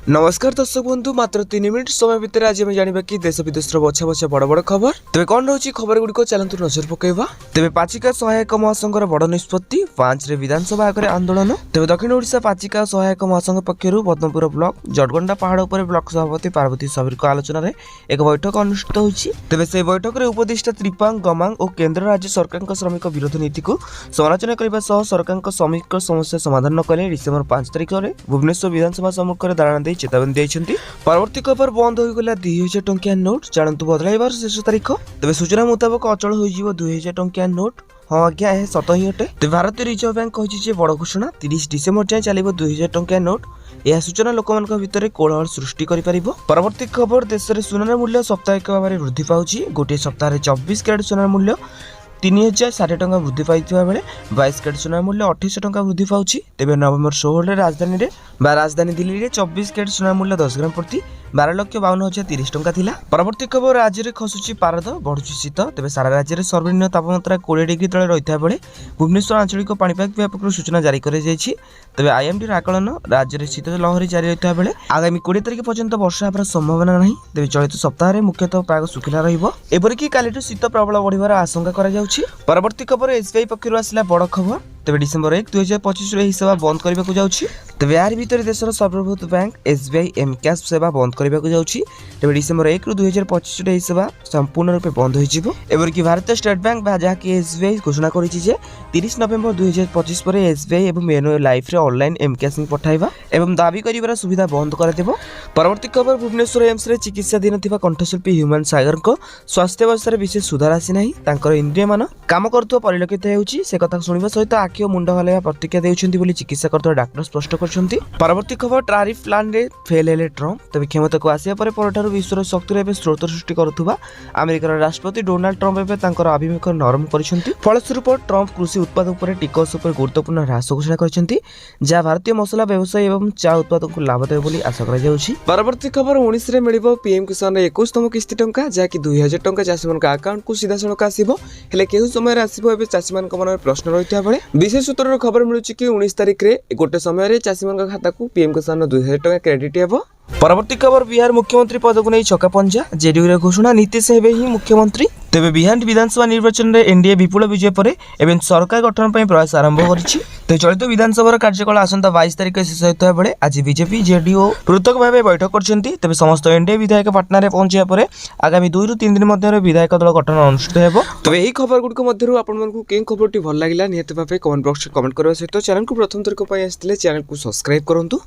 नमस्कार दर्शक बंधु मात्र 3 मिनिट समय भितर आज आम जाना कि देश विदेश बछा बछा बड़ बड़ खबर तेज कौन रही खबर गुड़िक चलतु नजर पकड़ा तेज पाचिका सहायक महासंघर बड़ निष्पत्ति 5 रे विधानसभा आगे आंदोलन तेज दक्षिण ओडिशा पाचिका सहायक महासंघ पक्षर पद्मपुर ब्लॉक जटगंडा पहाड़ उपर ब्लॉक सभापति पार्वती सबीर आलोचन एक बैठक अनुष्ठित होती तेज से बैठक में उपदेष्टा त्रिपांग गमांग और केन्द्र राज्य सरकार श्रमिक विरोध नीति को समालोचना करने सरकार श्रमिक समस्या समाधान न कले डिसेम्बर 5 तारिख में भुवनेश्वर विधानसभा सम्मुख में धारणा चेतावनी देइछन्ती। परवर्ती खबर बंद हो गला 2000 टंकिया नोट जानतु बदलाइबार शेष तारीख तेज सूचना मुताबक अचल हो 2000 टंकिया नोट हाँ आज्ञा यह सत ही अटे तेज भारतीय रिजर्व बैंक कही बड़ घोषणा 30 डिसेम्बर जाए चलो 2000 टंकिया नोट यह सूचना लोक भितर कोलाहल सृष्टि कर परवर्ती खबर देश में सुनार मूल्य साप्ताहिक भाव में वृद्धि पाଉଛି गोटे सप्ताह 24 कैरेट सुनार मूल्य 3060 टंका वृद्धि पाई बेले 22 कैरेट सुनार मूल्य 2800 टंका वृद्धि पाଉଛି तेज नवेम्बर 16 राजधानी दिल्ली में 24 कैरेट सुनार मूल्य 10 ग्राम प्रति 12,52,030 टंका थिला। परवर्ती खबर राज्य में खसुची पारद बढ़ुची शीत तेज सारा राज्य में सर्वनिम्न तापमात्रा 20 डिग्री तले रही बेले भुवनेश्वर आंचलिक पाणीपाग विभाग पक्षर सूचना जारी कर तेज आईएमडी आकलन राज्य में शीत लहरी जारी रही बेले आगामी 20 तारिख पर्यंत वर्षा होबार संभावना नहीं तेज चलित सप्ताह मुख्यतः पाग शुखिला रही काली शीत प्रबल बढ़िबार आशंका करा परवर्ती खबर एसबीआई पक्षर आसला बड़ खबर तेज डिसेम्बर 1 2025 ही सेवा बंद करने को जाऊँगी तेज यार भीतर देशर सर्वबृहत बैंक एसबीआई एम कैश सेवा बंद करने को जाऊँगी तेज डिसेम्बर 1 2025 ही सेवा संपूर्ण रूप बंद होगी भारतीय स्टेट बैंक जहाँकि एसबीआई घोषणा कर 30 नवेम्बर 2025 पर एसबीआई और मेनो लाइफ रे ऑनलाइन एम कैशिंग पठाइबा एवं दाबी कर सुविधा बंद कर देबो। परवर्ती खबर भुवनेश्वर एम्स रे चिकित्साधीन थिबा कंठशिल्पी ह्यूमन सागर को स्वास्थ्य अवस्था विशेष सुधार आसी नहीं तांकर इंद्रिय मान काम करथुवा परिलक्षित हेउची से कथा सुनिबा सहित आखि और मुंड हलाइबा प्रतिक्रिया देउछन्ती बोली चिकित्सा करथुवा डाक्टर स्पष्ट करछन्ती। परवर्ती खबर टैरिफ प्लान रे फेल हेले ट्रम्प तबे क्षमता को आसिया पर परठारु विश्वर शक्ति रे स्रोत सृष्टि करथुवा अमेरिकार राष्ट्रपति डोनाल्ड ट्रम्प एबे तांकर अभिमुख नरम करछन्ती फलस्वरूप ट्रम्प कृषि उत्पाद उपर टिकस उपर गुरुत्वपूर्ण ह्रास घोषणा करछन्ती जहाँ भारतीय मसला व्यवसाय एवं चा उत्पादक को लाभ देव बोली आशा करा जाउछि। परवर्ती खबर 19 रे मिलिबो पीएम किसान 21तम किस्ती टंका जहाँकि 2000 टंका चाषी मान अकाउंट को सीधा सड़क आसीबो हेले केहु समय आसीबो एबे चाषी मान मन प्रश्न रहिता बेले विशेष सूत्र खबर मिलुछि कि 19 तारिख रे गोटे समय रे चाषी मान खाता को पीएम किसान 2000 टंका क्रेडिट हेबो। परवर्ती खबर बिहार मुख्यमंत्री पद को नहीं छक्का पंजा जेडीयू रे घोषणा नीतीश हेबे ही मुख्यमंत्री तेबे बिहार विधानसभा निर्वाचन में एनडीए विपुल विजय पर एवं सरकार गठन पर प्रयास आरंभ करिछि तो चलित विधानसभा कार्यकाल आसंता 22 तारिख शेष होता बेले आज बीजेपी जेडीयू पृथक भाव बैठक करछन्ती तेबे समस्त एनडीए विधायक पटना रे पहुंचिया पर आगामी 2 ରୁ 3 दिन मध्य विधायक दल गठन अनुष्ठित हेबो। तो एही खबर गुडको मध्यरु आपन मानकु के खबरटी भल लागिला निहत भाबे कमेंट बॉक्स रे कमेंट करबा सहित चैनल को प्रथम थरक पय आस्थिले चैनल को सब्सक्राइब करंतु।